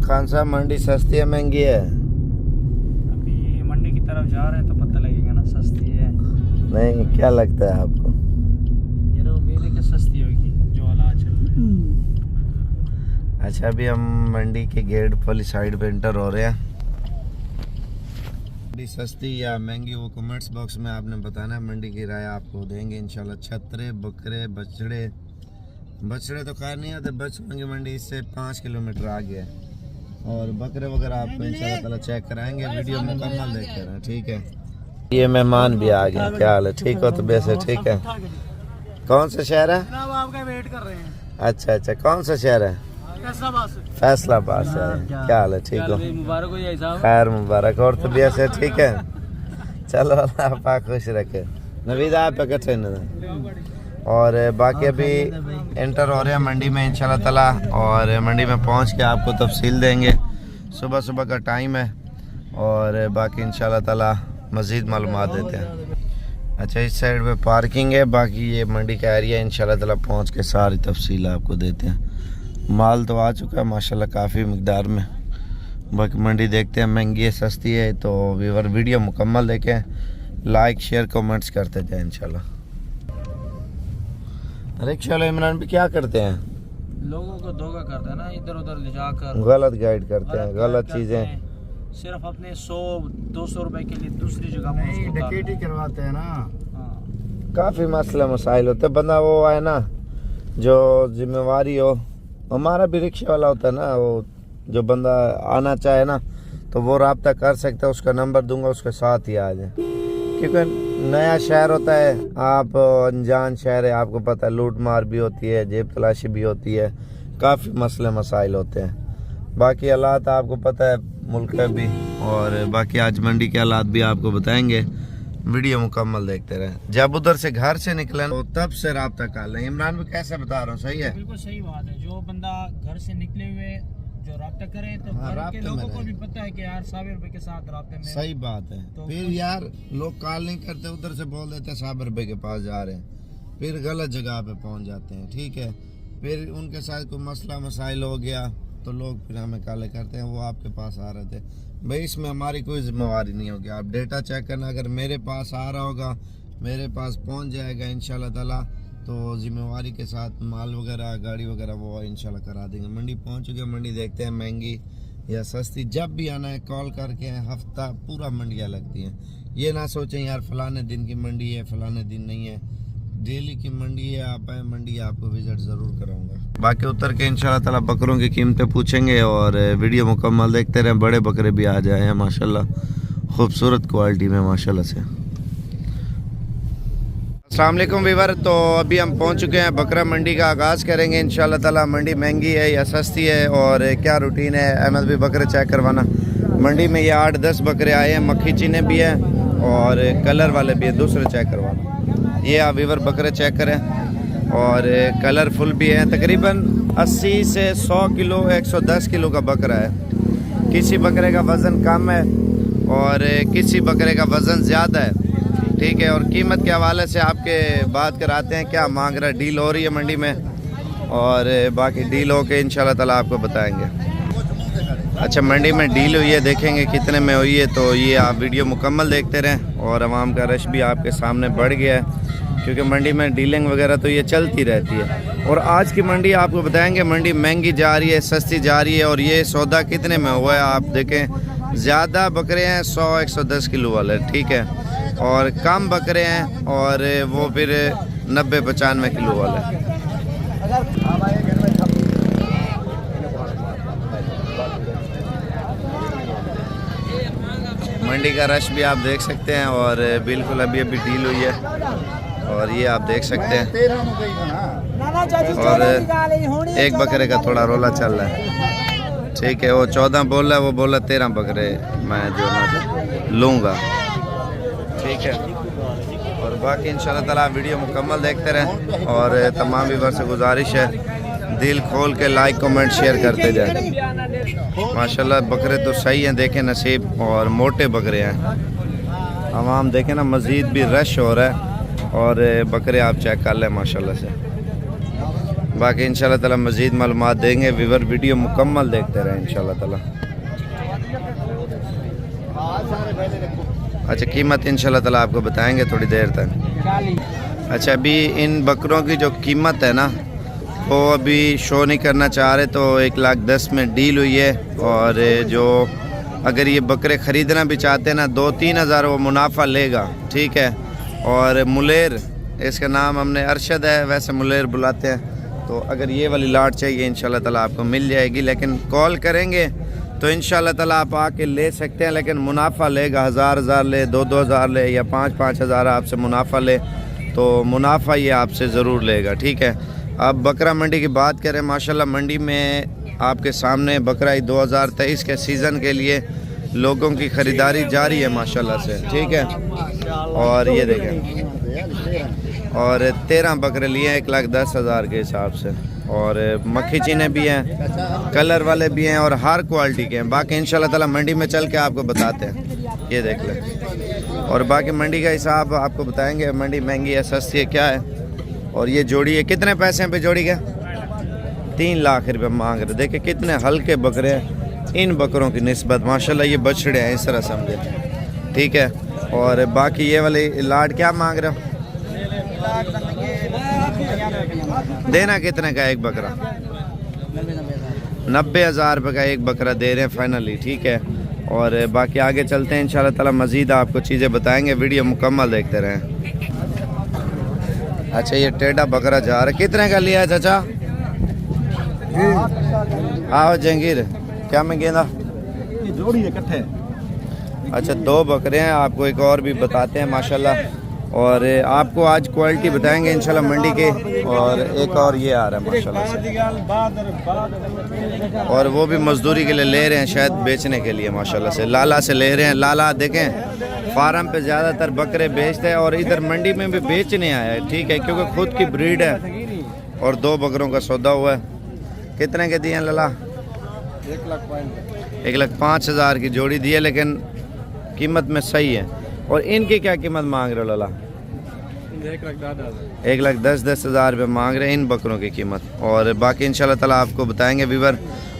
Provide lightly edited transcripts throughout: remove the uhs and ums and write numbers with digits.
खान साहब मंडी सस्ती है महंगी है? अभी मंडी की तरफ जा रहे हैं तो पता लगेगा ना सस्ती है। नहीं, क्या लगता है आपको? ये तो उम्मीद है कि सस्ती होगी जो हालात चल रहे हैं। अच्छा, अभी हम मंडी के गेट वाली साइड पे एंटर हो रहे हैं। मंडी सस्ती या महंगी वो कमेंट्स बॉक्स में आपने बताना है। मंडी की राय आपको देंगे इंशाल्लाह। छतरे, बकरे, बछड़े तो खैर नहीं आते, बछड़ों की मंडी इससे 5 किलोमीटर आगे है। और बकरे वगैरह आपको इंशाल्लाह ताला चेक कराएंगे, वीडियो मुकम्मल देखते रहें, ठीक है। ये मेहमान भी आ गए, क्या हाल है? ठीक हो? तो वैसे ठीक है। कौन सा शहर है? आपका वेट कर रहे हैं। अच्छा, कौन सा शहर है? फैसलाबाद से। क्या हाल है? ठीक हो? मुबारक हो जाए साहब। खैर मुबारक। और तबीयत से ठीक है? चलो, अल्लाह पाक खुश रखे। नवीद आप इकट्ठे और बाकी अभी एंटर हो रहे हैं मंडी में इंशाल्लाह ताला। और मंडी में पहुंच के आपको तफसील देंगे। सुबह का टाइम है और बाकी इंशाल्लाह ताला मज़ीद मालूमात देते हैं। अच्छा, इस साइड पे पार्किंग है, बाकी ये मंडी का एरिया इंशाल्लाह ताला पहुंच के सारी तफसील आपको देते हैं। माल तो आ चुका है माशाल्लाह काफ़ी मकदार में। बाकी मंडी देखते हैं महंगी है सस्ती है। तो व्यूअर वीडियो मुकम्मल देखें, लाइक शेयर कमेंट्स करते जाए इंशाल्लाह। रिक्शा वाले इमरान भी क्या करते हैं? लोगों को धोखा करते हैं ना, इधर उधर ले जाकर गलत गाइड करते हैं, गलत चीज़ें। सिर्फ अपने 100-200 रुपए के लिए दूसरी जगह डकैती करवाते हैं ना। काफ़ी मसले मसाइल होते हैं। बंदा वो है ना जो जिम्मेवारी हो, हमारा भी रिक्शा वाला होता है ना, वो जो बंदा आना चाहे ना तो वो रब्ता कर सकता है। उसका नंबर दूंगा, उसके साथ ही आ जाए। क्योंकि नया शहर होता है, आप अनजान शहर है, आपको पता है लूट मार भी होती है, जेब तलाशी भी होती है, काफ़ी मसले मसाइल होते हैं। बाकी हालात आपको पता है मुल्क का भी। और बाकी आज मंडी के हालात भी आपको बताएंगे, वीडियो मुकम्मल देखते रहे। जब उधर से घर से निकले तो तब से रब्ता कर लें। इमरान भी कैसे बता रहा हूँ, सही है? बिल्कुल सही बात है। जो बंदा घर से निकले हुए जो रब्ता करे तो घर के लोगों को भी पता है कि यार साबिर भाई के साथ रब्ते में। सही बात है। तो फिर यार लोग कॉल नहीं करते, उधर से बोल देते हैं साबिर भाई के पास जा रहे हैं, फिर गलत जगह पे पहुंच जाते हैं, ठीक है। फिर उनके साथ कोई मसला मसाइल हो गया तो लोग फिर हमें काले करते हैं वो आपके पास आ रहे थे। भाई इसमें हमारी कोई जिम्मेवारी नहीं होगी। आप डेटा चेक करना, अगर मेरे पास आ रहा होगा, मेरे पास पहुंच जाएगा इंशाल्लाह ताला, तो जिम्मेवारी के साथ माल वगैरह गाड़ी वगैरह वो इंशाल्लाह करा देंगे। मंडी पहुंच चुके हैं, मंडी देखते हैं महंगी या सस्ती। जब भी आना है कॉल करके, हफ्ता पूरा मंडियाँ लगती हैं। ये ना सोचें यार फलाने दिन की मंडी है, फलाने दिन नहीं है, डेली की मंडी है। आप आए मंडी, आपको विजिट ज़रूर कराऊंगा। बाकी उतर के इंशाल्लाह ताला बकरों की कीमतें पूछेंगे और वीडियो मुकम्मल देखते रहें। बड़े बकरे भी आ जाए हैं माशाल्लाह, खूबसूरत क्वालिटी में माशाल्लाह से। अस्सलाम वालेकुम वीवर। तो अभी हम पहुंच चुके हैं, बकरा मंडी का आगाज़ करेंगे इंशाल्लाह ताला। मंडी महंगी है या सस्ती है और क्या रूटीन है, अहमद भी बकरे चेक करवाना। मंडी में ये 8-10 बकरे आए हैं, मक्खी चीने भी हैं और कलर वाले भी हैं, दूसरे चेक करवाना। ये आप वीवर बकरे चेक करें और कलरफुल भी हैं। तकरीबन 80 से 100 किलो 110 किलो का बकरा है। किसी बकरे का वज़न कम है और किसी बकरे का वज़न ज़्यादा है, ठीक है। और कीमत के हवाले से आपके बात कराते हैं क्या मांग रहा है। डील हो रही है मंडी में और बाकी डील हो के इंशाल्लाह ताला आपको बताएंगे। अच्छा, मंडी में डील हुई है, देखेंगे कितने में हुई है। तो ये आप वीडियो मुकम्मल देखते रहें। और आवाम का रश भी आपके सामने बढ़ गया है क्योंकि मंडी में डीलिंग वगैरह तो ये चलती रहती है। और आज की मंडी आपको बताएंगे, मंडी महंगी जा रही है, सस्ती जा रही है। और ये सौदा कितने में हुआ है आप देखें। ज़्यादा बकरे हैं 100-110 किलो वाले, ठीक है, और कम बकरे हैं और वो फिर 90-95 किलो वाले। मंडी का रश भी आप देख सकते हैं और बिल्कुल अभी डील हुई है और ये आप देख सकते हैं। और एक बकरे का थोड़ा रोला चल रहा है, ठीक है। वो 14 बोल रहा है, वो बोला 13 बकरे मैं जो ना लूँगा, ठीक है। और बाकी इंशाल्लाह ताला वीडियो मुकम्मल देखते रहें और तमाम व्यूअर से गुजारिश है दिल खोल के लाइक कमेंट शेयर करते जाएं। माशाल्लाह बकरे तो सही हैं, देखें नसीब और मोटे बकरे हैं। आवाम देखें ना, मज़ीद भी रश हो रहा है और बकरे आप चेक कर लें माशाल्लाह से। बाकी इंशाल्लाह ताला मज़ीद मालूमात देंगे। व्यूअर वीडियो मुकम्मल देखते रहें इंशाल्लाह ताला। अच्छा, कीमत इंशाल्लाह ताला आपको बताएंगे थोड़ी देर तक। अच्छा, अभी इन बकरों की जो कीमत है ना वो अभी शो नहीं करना चाह रहे, तो 1,10,000 में डील हुई है। और जो अगर ये बकरे ख़रीदना भी चाहते हैं ना 2-3 हज़ार वो मुनाफा लेगा, ठीक है। और मुलेर, इसका नाम हमने अरशद है, वैसे मुलेर बुलाते हैं। तो अगर ये वाली लाट चाहिए इंशाल्लाह ताला आपको मिल जाएगी, लेकिन कॉल करेंगे तो इंशाल्लाह ताला आप आके ले सकते हैं। लेकिन मुनाफा लेगा, 1,000 ले, 2-2 हज़ार ले या 5-5 हज़ार आपसे मुनाफा ले, तो मुनाफा ये आपसे ज़रूर लेगा, ठीक है। अब बकरा मंडी की बात करें, माशाल्लाह मंडी में आपके सामने बकरा 2023 के सीज़न के लिए लोगों की ख़रीदारी जारी है माशाल्लाह से, ठीक है। और ये देखें, और 13 बकरे लिए 1,10,000 के हिसाब से। और मक्खी चीने भी हैं, कलर वाले भी हैं और हर क्वालिटी के हैं। बाकी इंशाल्लाह ताला मंडी में चल के आपको बताते हैं, ये देख लें। और बाकी मंडी का हिसाब आपको बताएंगे, मंडी महंगी है सस्ती है क्या है। और ये जोड़ी है, कितने पैसे पे जोड़ी का? 3 लाख रुपये मांग रहे। देखिए कितने हल्के बकरे हैं इन बकरों की निस्बत, माशाल्लाह ये बछड़े हैं, इस तरह समझे, ठीक है। और बाकी ये वाली लाट क्या मांग रहे हो? देना कितने का एक बकरा? 90,000 रुपये का एक बकरा दे रहे हैं फाइनली, ठीक है। और बाकी आगे चलते हैं इंशाल्लाह ताला, मज़ीद आपको चीज़ें बताएंगे, वीडियो मुकम्मल देखते रहें। अच्छा, ये टेढ़ा बकरा जा रहा है, कितने का लिया है चाचा? आओ जंगीर, क्या में गेंदा? जोड़ी है इकट्ठे। अच्छा, 2 बकरे हैं, आपको एक और भी बताते हैं माशाल्लाह। और आपको आज क्वालिटी बताएंगे इंशाल्लाह मंडी के। और एक और ये आ रहा है माशाल्लाह से, और वो भी मजदूरी के लिए ले रहे हैं, शायद बेचने के लिए माशाल्लाह से। लाला से ले रहे हैं। लाला देखें फार्म पे ज़्यादातर बकरे बेचते हैं और इधर मंडी में भी बेचने आया है, ठीक है, क्योंकि खुद की ब्रीड है। और 2 बकरों का सौदा हुआ है। कितने के दिए हैं लाला? 1,05,000 की जोड़ी दी है, लेकिन कीमत में सही है। और इनकी क्या कीमत मांग रहे हो लाला? 1,10,000 रुपये मांग रहे हैं इन बकरों की कीमत। और बाकी इंशाल्लाह ताला आपको बताएंगे व्यूअर।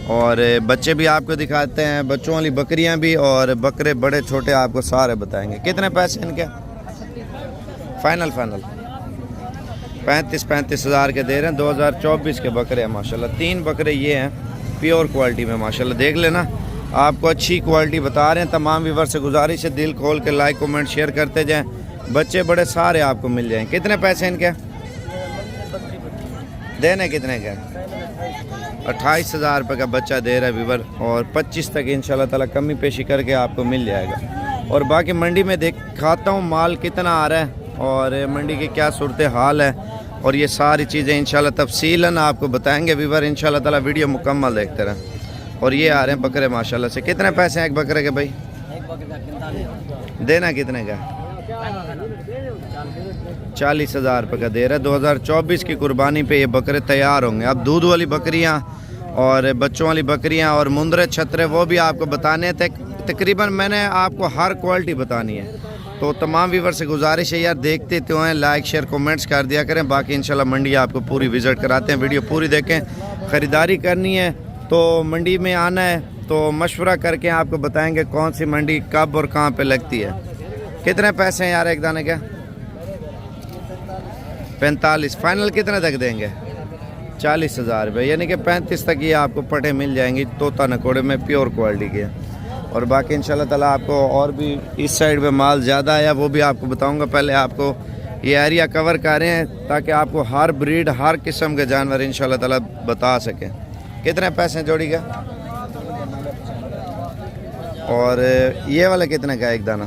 और बच्चे भी आपको दिखाते हैं, बच्चों वाली बकरियां भी, और बकरे बड़े छोटे आपको सारे बताएंगे। कितने पैसे इनके? फाइनल 35 हज़ार के दे रहे हैं। 2024 के बकरे हैं माशाल्लाह। 3 बकरे ये हैं प्योर क्वालिटी में माशाल्लाह, देख लेना। आपको अच्छी क्वालिटी बता रहे हैं। तमाम व्यूअर से गुजारिश है, दिल खोल के लाइक कमेंट शेयर करते जाएं। बच्चे बड़े सारे आपको मिल जाएंगे। कितने पैसे इनके देने? कितने के? 28,000 रुपये का बच्चा दे रहा है व्यूअर। और 25 तक इंशाल्लाह ताला कमी पेशी करके आपको मिल जाएगा। और बाकी मंडी में दिखाता हूँ माल कितना आ रहा है और मंडी की क्या सूरत हाल है, और ये सारी चीज़ें इंशाल्लाह तफसीलन आपको बताएंगे व्यूअर। इंशाल्लाह ताला वीडियो मुकम्मल देखते रहें। और ये आ रहे हैं बकरे माशाल्लाह से। कितने पैसे हैं एक बकरे के भाई? देना कितने का? 40,000 रुपये का दे रहा है। 2024 की कुर्बानी पे ये बकरे तैयार होंगे। अब दूध वाली बकरियां और बच्चों वाली बकरियां और मुंदरे छतरे वो भी आपको बताने थे। तकरीबन मैंने आपको हर क्वालिटी बतानी है। तो तमाम व्यूअर से गुजारिश है यार, देखते तो हैं, लाइक शेयर कमेंट्स कर दिया करें। बाकी इंशाल्लाह मंडी आपको पूरी विज़िट कराते हैं, वीडियो पूरी देखें। ख़रीदारी करनी है तो मंडी में आना है, तो मशवरा करके आपको बताएंगे कौन सी मंडी कब और कहाँ पे लगती है। कितने पैसे हैं यार एक दाने के? 45। फाइनल कितने तक देंगे? 40,000 रुपये, यानी कि 35 तक ये आपको पटे मिल जाएंगी तोता नकोड़े में, प्योर क्वालिटी के। और बाकी इंशाल्लाह ताला आपको और भी इस साइड पे माल ज़्यादा आया वो भी आपको बताऊंगा। पहले आपको ये एरिया कवर कर रहे हैं ताकि आपको हर ब्रीड हर किस्म के जानवर इंशाल्लाह ताला बता सकें। कितने पैसे जोड़ी का? और ये वाला कितने का एक दाना?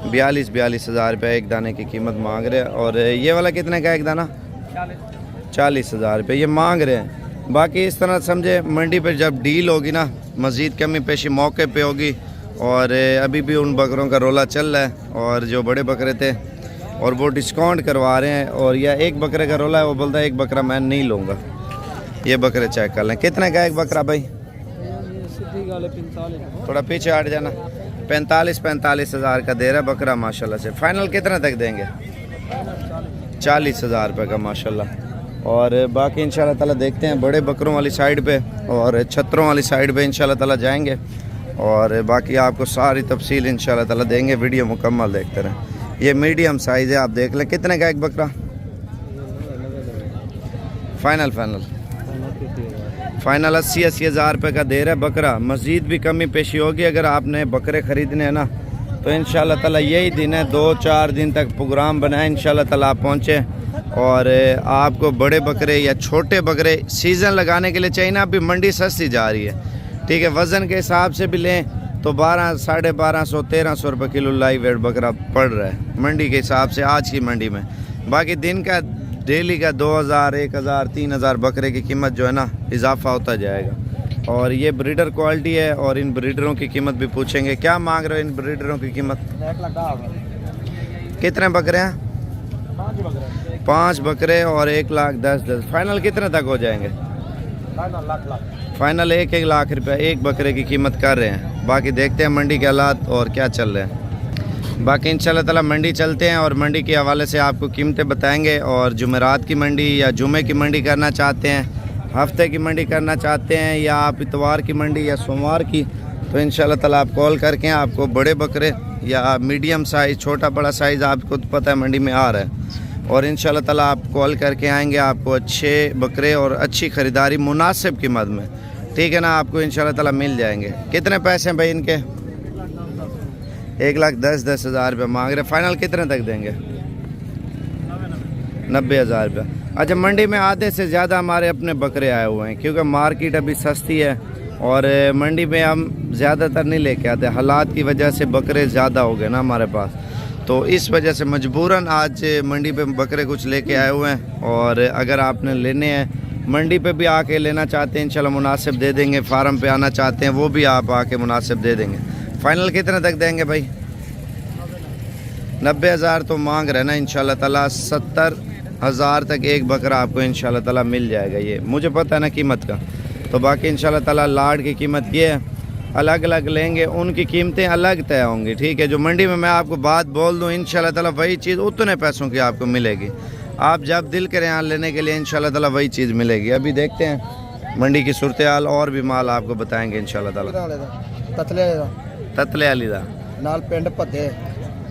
42,000 रुपये एक दाने की कीमत मांग रहे हैं। और ये वाला कितने का एक दाना? 40,000 रुपये ये मांग रहे हैं। बाकी इस तरह समझे मंडी पर जब डील होगी ना, मज़ीद कमी पेशी मौके पे होगी। और अभी भी उन बकरों का रोला चल रहा है, और जो बड़े बकरे थे और वो डिस्काउंट करवा रहे हैं। और या एक बकरे का रोला है, वो बोलता है एक बकरा मैं नहीं लूँगा। ये बकरे चेक कर लें। कितने का एक बकरा भाई? थोड़ा पीछे हट जाना। 45,000 का दे रहा है बकरा माशाल्लाह से। फाइनल कितने तक देंगे? 40,000 रुपये का माशाल्लाह। और बाकी इंशाल्लाह ताला देखते हैं बड़े बकरों वाली साइड पे और छतरों वाली साइड पे इंशाल्लाह ताला जाएंगे और बाकी आपको सारी तफसील इंशाल्लाह ताला देंगे। वीडियो मुकम्मल देखते रहें। ये मीडियम साइज़ है, आप देख लें। कितने का एक बकरा? फाइनल 80 हज़ार रुपये का दे रहा है बकरा। मज़ीद भी कमी पेशी होगी। अगर आपने बकरे ख़रीदने हैं ना तो इंशाल्लाह ताला यही दिन है, 2-4 दिन तक प्रोग्राम बनाए इंशाल्लाह ताला आप पहुँचे और आपको बड़े बकरे या छोटे बकरे सीज़न लगाने के लिए चाहिए ना। अभी मंडी सस्ती जा रही है, ठीक है। वज़न के हिसाब से भी लें तो 1200, 1250, 1300 रुपये किलो लाइव वेट बकरा पड़ रहा है मंडी के हिसाब से आज की मंडी में। बाकी दिन का डेली का 2000, 1000, 3000 बकरे की कीमत जो है ना इजाफा होता जाएगा। और ये ब्रीडर क्वालिटी है और इन ब्रीडरों की कीमत भी पूछेंगे। क्या मांग रहे हो इन ब्रीडरों की कीमत? 1,10,000। कितने बकरे हैं? 5 बकरे और 1,10,000। फाइनल कितने तक हो जाएंगे? फाइनल 1 लाख रुपये एक बकरे की कीमत कर रहे हैं। बाकी देखते हैं मंडी के हालात और क्या चल रहे हैं। बाकी इंशाल्लाह ताला मंडी चलते हैं और मंडी के हवाले से आपको कीमतें बताएंगे। और जुमेरात की मंडी या जुमे की मंडी करना चाहते हैं, हफ्ते की मंडी करना चाहते हैं या आप इतवार की मंडी या सोमवार की, तो इंशाल्लाह ताला आप कॉल करके आपको बड़े बकरे या मीडियम साइज़, छोटा बड़ा साइज़ आपको तो पता है मंडी में आ रहा है। और इंशाल्लाह ताला आप कॉल करके आएंगे, आपको अच्छे बकरे और अच्छी ख़रीदारी मुनासिब कीमत में, ठीक है ना, आपको इंशाल्लाह ताला मिल जाएंगे। कितने पैसे हैं भाई इनके? 1,10,000 रुपये मांग रहे। फाइनल कितने तक देंगे? 90,000 रुपये। अच्छा, मंडी में आधे से ज़्यादा हमारे अपने बकरे आए हुए हैं क्योंकि मार्केट अभी सस्ती है और मंडी में हम ज़्यादातर नहीं लेके आते। हालात की वजह से बकरे ज़्यादा हो गए ना हमारे पास, तो इस वजह से मजबूरन आज मंडी पे बकरे कुछ लेके आए हुए हैं। और अगर आपने लेने हैं मंडी पे भी आके लेना चाहते हैं इंशाल्लाह मुनासिब दे देंगे। फार्म पे आना चाहते हैं वो भी आप आके मुनासिब दे देंगे। फाइनल कितने तक देंगे भाई? 90,000 तो मांग रहे ना। इंशाल्लाह ताला 70,000 तक एक बकरा आपको इंशाल्लाह ताला मिल जाएगा। ये मुझे पता है ना कीमत का। तो बाकी इंशाल्लाह ताला लाड की कीमत ये है, अलग अलग लेंगे उनकी कीमतें अलग तय होंगी, ठीक है। जो मंडी में मैं आपको बात बोल दूँ इंशाल्लाह ताला वही चीज़ उतने पैसों की आपको मिलेगी। आप जब दिल करें यहाँ लेने के लिए इंशाल्लाह ताला वही चीज़ मिलेगी। अभी देखते हैं मंडी की सूरत हाल और भी माल आपको बताएंगे इंशाल्लाह ताला। ततले वाली दा नाल पिंड भद्दे।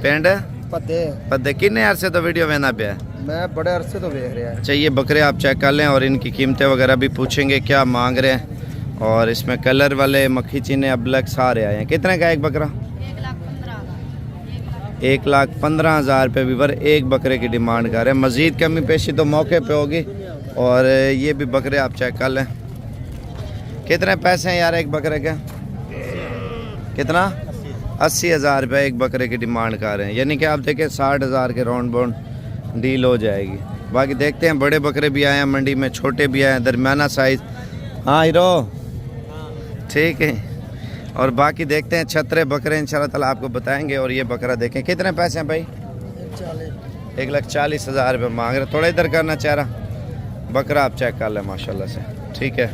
पिंड भद्दे किन्ने अरसे तो वीडियो वेना पे है? मैं बड़े अरसे तो देख रहा है। चाहिए बकरे आप चेक कर लें और इनकी कीमतें वगैरह भी पूछेंगे क्या मांग रहे हैं। और इसमें कलर वाले मक्खी चीने अब लग सारे आए हैं। कितने का एक बकरा? 1,15,000 रुपये वीवर एक बकरे की डिमांड कर रहे हैं। मज़ीद कमी पेशी तो मौके पे होगी। और ये भी बकरे आप चेक कर लें। कितने पैसे हैं यार एक बकरे के? कितना? 80,000 रुपये एक बकरे की डिमांड कर रहे हैं। यानी कि आप देखें 60,000 के राउंड बाउंड डील हो जाएगी। बाकी देखते हैं बड़े बकरे भी आए हैं मंडी में, छोटे भी आए हैं, दरमियाना साइज़। हाँ हीरो, ठीक है। और बाकी देखते हैं छतरे बकरे इंशाल्लाह ताला आपको बताएंगे। और ये बकरा देखें कितने पैसे हैं भाई? 1,40,000 रुपये मांग रहे। थोड़ा इधर करना चेहरा। बकरा आप चेक कर लें माशाल्लाह से, ठीक है।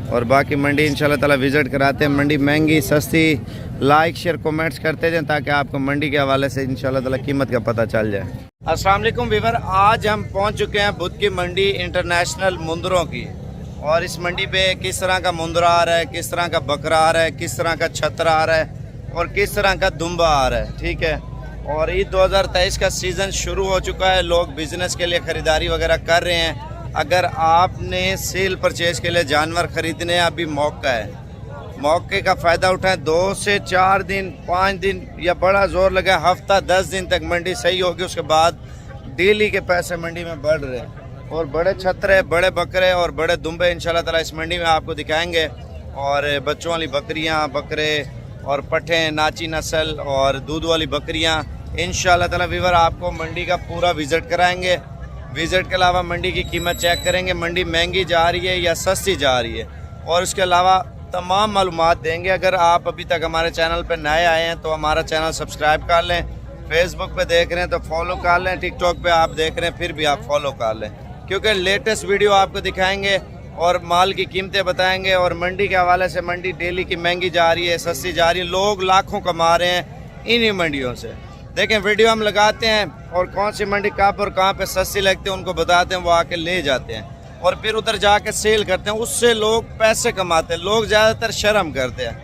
और बाकी मंडी इंशाल्लाह ताला विज़िट कराते हैं। मंडी महंगी सस्ती, लाइक शेयर कमेंट्स करते जाएं ताकि आपको मंडी के हवाले से इंशाल्लाह ताला कीमत का पता चल जाए। अस्सलाम वालेकुम वीवर, आज हम पहुंच चुके हैं बुध की मंडी इंटरनेशनल मुंदरों की। और इस मंडी पे किस तरह का मुंदरा आ रहा है, किस तरह का बकरा आ रहा है, किस तरह का छतरा आ रहा है और किस तरह का दुम्बा आ रहा है, ठीक है। और ईद 2023 का सीज़न शुरू हो चुका है। लोग बिज़नेस के लिए ख़रीदारी वगैरह कर रहे हैं। अगर आपने सेल परचेज़ के लिए जानवर ख़रीदने हैं, अभी मौका है, मौके का फ़ायदा उठाएं। 2 से 4 दिन, 5 दिन या बड़ा ज़ोर लगा हफ्ता 10 दिन तक मंडी सही होगी। उसके बाद डेली के पैसे मंडी में बढ़ रहे हैं। और बड़े छतरे, बड़े बकरे और बड़े दुम्बे इंशाल्लाह ताला इस मंडी में आपको दिखाएंगे। और बच्चों वाली बकरियां, बकरे और पट्ठे, नाची नस्ल और दूध वाली बकरियां इंशाल्लाह ताला वीवर आपको मंडी का पूरा विज़िट कराएंगे। विज़िट के अलावा मंडी की कीमत चेक करेंगे, मंडी महंगी जा रही है या सस्ती जा रही है। और उसके अलावा तमाम मालूमात देंगे। अगर आप अभी तक हमारे चैनल पर नए आए हैं तो हमारा चैनल सब्सक्राइब कर लें। फेसबुक पे देख रहे हैं तो फॉलो कर लें। टिकटॉक पे आप देख रहे हैं फिर भी आप फॉलो कर लें, क्योंकि लेटेस्ट वीडियो आपको दिखाएंगे और माल की कीमतें बताएंगे। और मंडी के हवाले से मंडी डेली की महंगी जा रही है, सस्ती जा रही है। लोग लाखों कमा रहे हैं इन्हीं मंडियों से। देखें वीडियो हम लगाते हैं और कौन सी मंडी कहाँ पर कहाँ पे सस्ती लगती है उनको बताते हैं, वो आके ले जाते हैं। और फिर उधर जाके सेल करते हैं, उससे लोग पैसे कमाते हैं। लोग ज़्यादातर शर्म करते हैं।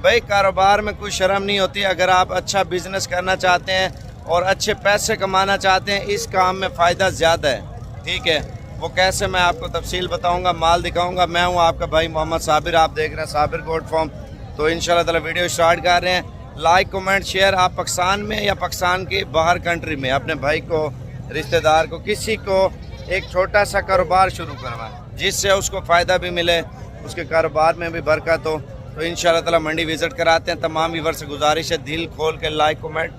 भाई कारोबार में कोई शर्म नहीं होती। अगर आप अच्छा बिजनेस करना चाहते हैं और अच्छे पैसे कमाना चाहते हैं, इस काम में फ़ायदा ज़्यादा है। ठीक है, वो कैसे मैं आपको तफसील बताऊंगा, माल दिखाऊंगा। मैं हूं आपका भाई मोहम्मद साबिर, आप देख रहे हैं साबिर गोट फार्म। तो इंशाल्लाह ताला वीडियो स्टार्ट कर रहे हैं। Like comment share. आप पाकिस्तान में या पाकिस्तान के बाहर कंट्री में अपने भाई को, रिश्तेदार को, किसी को एक छोटा सा कारोबार शुरू करवाएं जिससे उसको फ़ायदा भी मिले, उसके कारोबार में भी बरकत हो। तो इंशाल्लाह ताला मंडी विज़िट कराते हैं। तमाम व्यूअर से गुजारिश है, दिल खोल के लाइक कमेंट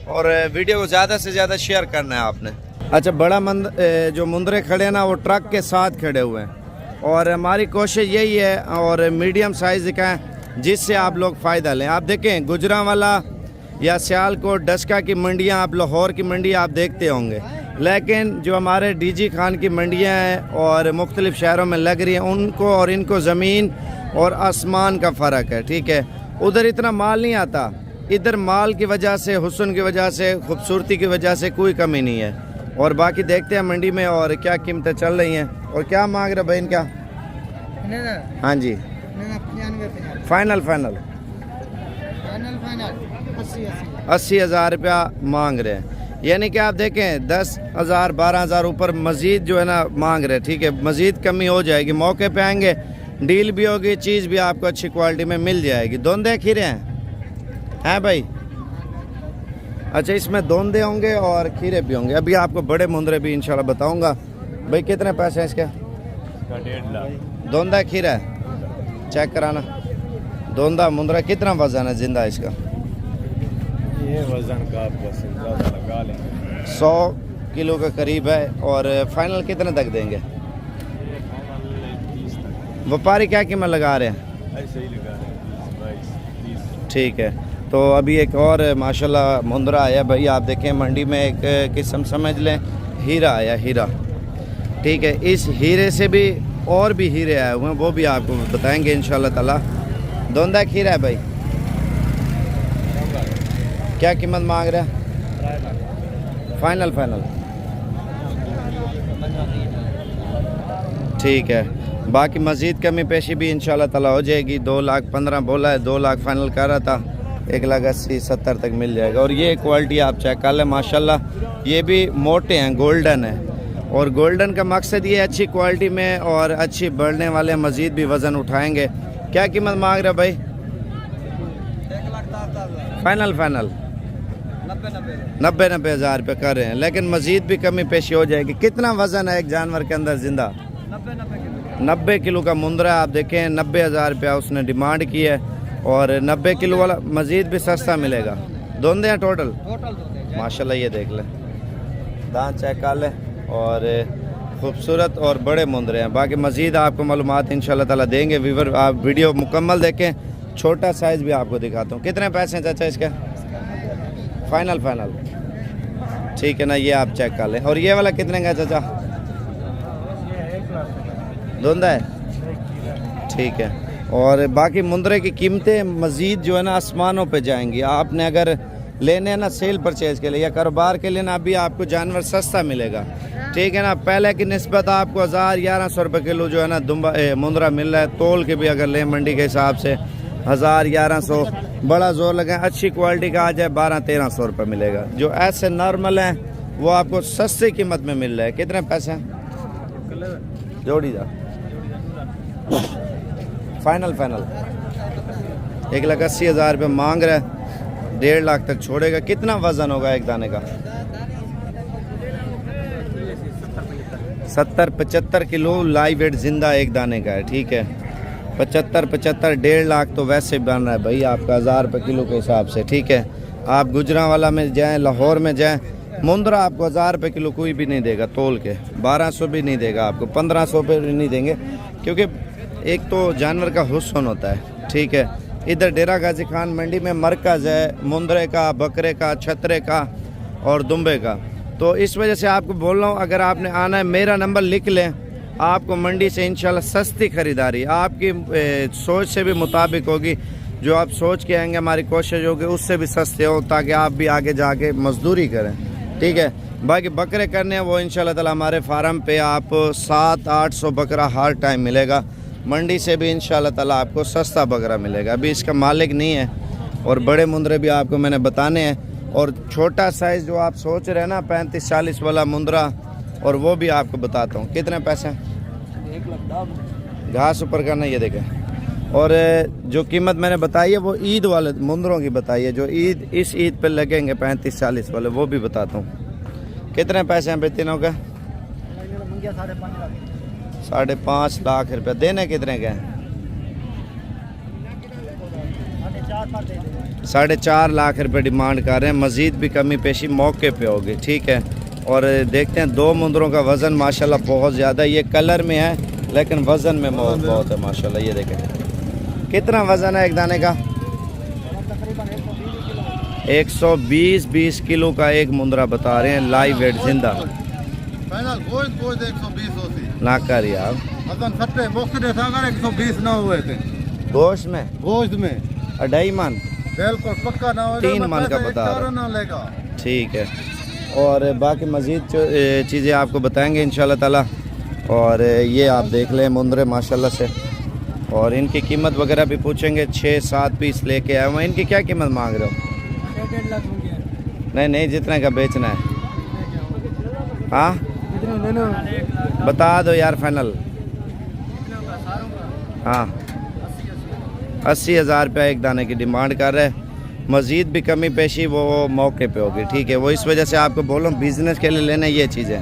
और वीडियो को ज़्यादा से ज़्यादा शेयर करना है आपने। अच्छा, बड़ा जो मुंदरे खड़े हैं ना, वो ट्रक के साथ खड़े हुए हैं और हमारी कोशिश यही है और मीडियम साइज़ दिखाएं जिससे आप लोग फ़ायदा लें। आप देखें गुजरांवाला या सियालकोट, डस्का की मंडियाँ, आप लाहौर की मंडी आप देखते होंगे, लेकिन जो हमारे डीजी खान की मंडियाँ हैं और मुख्तलिफ़ शहरों में लग रही हैं, उनको और इनको ज़मीन और आसमान का फ़र्क है। ठीक है, उधर इतना माल नहीं आता, इधर माल की वजह से, हुस्न की वजह से, खूबसूरती की वजह से कोई कमी नहीं है। और बाकी देखते हैं मंडी में और क्या कीमतें चल रही हैं और क्या मांग रहे भाई इनका। हाँ जी, फाइनल 80,000 रुपया मांग रहे हैं। यानी कि आप देखें 10,000 12,000 ऊपर मज़ीद जो है ना मांग रहे हैं। ठीक है, मज़ीद कमी हो जाएगी, मौके पे आएंगे, डील भी होगी, चीज़ भी आपको अच्छी क्वालिटी में मिल जाएगी। दोंदे खीरे हैं भाई? अच्छा, इसमें दोंदे होंगे और खीरे भी होंगे। अभी आपको बड़े मुंदरे भी इंशाल्लाह बताऊंगा। भाई कितने पैसे हैं इसके? 1.5 लाख। दोंदा खीरा है, चेक कराना। दोंदा मुंदरा कितना वजन है जिंदा इसका? ये वजन का आपको अंदाजा लगा लेंगे, 100 किलो के करीब है। और फाइनल कितने तक देंगे? व्यापारी क्या कीमत लगा रहे हैं? ऐसे ही लगा रहे हैं 22-30। ठीक है, तो अभी एक और माशाल्लाह मुंदरा आया भाई। आप देखें मंडी में एक किस्म समझ लें हीरा आया, हीरा। ठीक है, इस हीरे से भी और भी हीरे आए हुए हैं, वो भी आपको बताएंगे इंशाल्लाह ताला। दोंदा खीरा है भाई, क्या कीमत मांग रहे हैं? फाइनल ठीक है। बाकी मज़ीद कमी पेशी भी इंशाल्लाह ताला हो जाएगी। 2,15,000 बोला है, 2 लाख फाइनल कर रहा था, 1,80,000-1,70,000 तक मिल जाएगा। और ये क्वालिटी आप चेक कर लें माशाल्लाह, ये भी मोटे हैं, गोल्डन है। और गोल्डन का मकसद ये अच्छी क्वालिटी में और अच्छी बढ़ने वाले मज़ीद भी वज़न उठाएंगे। क्या कीमत मांग रहे भाई? 1,10,000 फाइनल 90,000 रुपये कर रहे हैं, लेकिन मज़ीद भी कमी पेशी हो जाएगी। कितना वज़न है एक जानवर के अंदर जिंदा? 90 किलो का मुंदरा। आप देखें 90,000 रुपया उसने डिमांड की है और 90 किलो वाला मज़ीद भी सस्ता मिलेगा। दोंदे हैं टोटल माशाल्लाह, ये देख लें, दांत चेक कर लें और खूबसूरत और बड़े मुंदरे हैं। बाकी मज़ीद आपको मालूमात इंशाल्लाह ताला देंगे। व्यूअर आप वीडियो मुकम्मल देखें। छोटा साइज़ भी आपको दिखाता हूँ। कितने पैसे हैं चाचा इसके? फाइनल ठीक है ना, ये आप चेक कर लें। और ये वाला कितने का चाचा? दोंदा है, ठीक है। और बाकी मुंदरे की कीमतें मज़ीद जो है ना आसमानों पे जाएंगी। आपने अगर लेने हैं ना सेल परचेज़ के लिए या कारोबार के लिए ना, अभी आपको जानवर सस्ता मिलेगा। ठीक है ना, पहले की निस्बत आपको 1,000-1,100 रुपये किलो जो है ना मुंदरा मिल रहा है। तोल के भी अगर लें मंडी के हिसाब से 1,000-1,100, बड़ा जोर लगे अच्छी क्वालिटी का आ जाए 1,200-1,300 रुपये मिलेगा। जो ऐसे नॉर्मल हैं वो आपको सस्ती कीमत में मिल रहा है। कितने पैसे हैं जोड़ी जा? फाइनल 1,80,000 रुपये मांग रहा है, 1.5 लाख तक छोड़ेगा। कितना वज़न होगा एक दाने का? 70-75 किलो लाइव वेट जिंदा एक दाने का है। ठीक है, 75 1.5 लाख तो वैसे बन रहा है भाई आपका 1,000 रुपये किलो के हिसाब से। ठीक है, आप गुजरांवाला में जाएं, लाहौर में जाएं, मुंदरा आपको 1,000 रुपये किलो कोई भी नहीं देगा तोल के, 1,200 भी नहीं देगा आपको, 1,500 पे भी नहीं देंगे, क्योंकि एक तो जानवर का हुस्न होता है। ठीक है, इधर डेरा गाजी खान मंडी में मरकज़ है मुंदरे का, बकरे का, छतरे का और दुम्बे का। तो इस वजह से आपको बोल रहा हूँ, अगर आपने आना है मेरा नंबर लिख लें, आपको मंडी से इंशाल्लाह सस्ती ख़रीदारी आपकी सोच से भी मुताबिक होगी। जो आप सोच के आएंगे हमारी कोशिश होगी उससे भी सस्ते हो, ताकि आप भी आगे जाके मजदूरी करें। ठीक है, बाकी बकरे करने हैं वो इंशाल्लाह ताला हमारे फार्म पे आप 700-800 बकरा हर टाइम मिलेगा। मंडी से भी इंशाल्लाह ताला आपको सस्ता बकरा मिलेगा। अभी इसका मालिक नहीं है और बड़े मुंदरे भी आपको मैंने बताने हैं, और छोटा साइज़ जो आप सोच रहे हैं ना 35-40 वाला मुंदरा, और वो भी आपको बताता हूँ। कितने पैसे? 1,10,000 घास ऊपर करना, ये देखें। और जो कीमत मैंने बताई है वो ईद वाले मुंदरों की बताई है, जो ईद इस ईद पे लगेंगे 35-40 वाले, वो भी बताता हूँ। कितने पैसे हैं तीनों का? 5.5 लाख रुपये। देने कितने के हैं? 4.5 लाख रुपये डिमांड कर रहे हैं। मज़ीद भी कमी पेशी मौके पे होगी, ठीक है। और देखते हैं, 2 मुंदरों का वज़न माशाल्लाह बहुत ज़्यादा, ये कलर में है लेकिन वज़न में बहुत है माशाल्लाह। ये देखें कितना वज़न है एक दाने का? 120 किलो का एक मुंदरा बता रहे हैं, लाइव वेट जिंदा। फाइनल गोश्त 120 होती ना कर यार, अगर सट्टे बॉक्स दे सागर 120 ना हुए थे गोश्त में गोश्त में 2.5 मन, बिल्कुल पक्का ना हो 3 मन का बता रहा ना लेगा। ठीक है। और बाकी मज़ीद चीज़ें आपको बताएंगे इंशाल्लाह ताला। और ये आप देख लें मुंदरे माशाल्लाह से, और इनकी कीमत वगैरह भी पूछेंगे। 6-7 पीस लेके आए हुए। इनकी क्या कीमत मांग रहे हो? 1.5 लाख हो गया। नहीं, जितने का बेचना है। हाँ बता दो यार फाइनल। हाँ 80,000 रुपया एक दाने की डिमांड कर रहे हैं। मज़ीद भी कमी पेशी वो मौके पे होगी, ठीक है। वो इस वजह से आपको बोलूँ बिज़नेस के लिए लेना ये चीज़ें,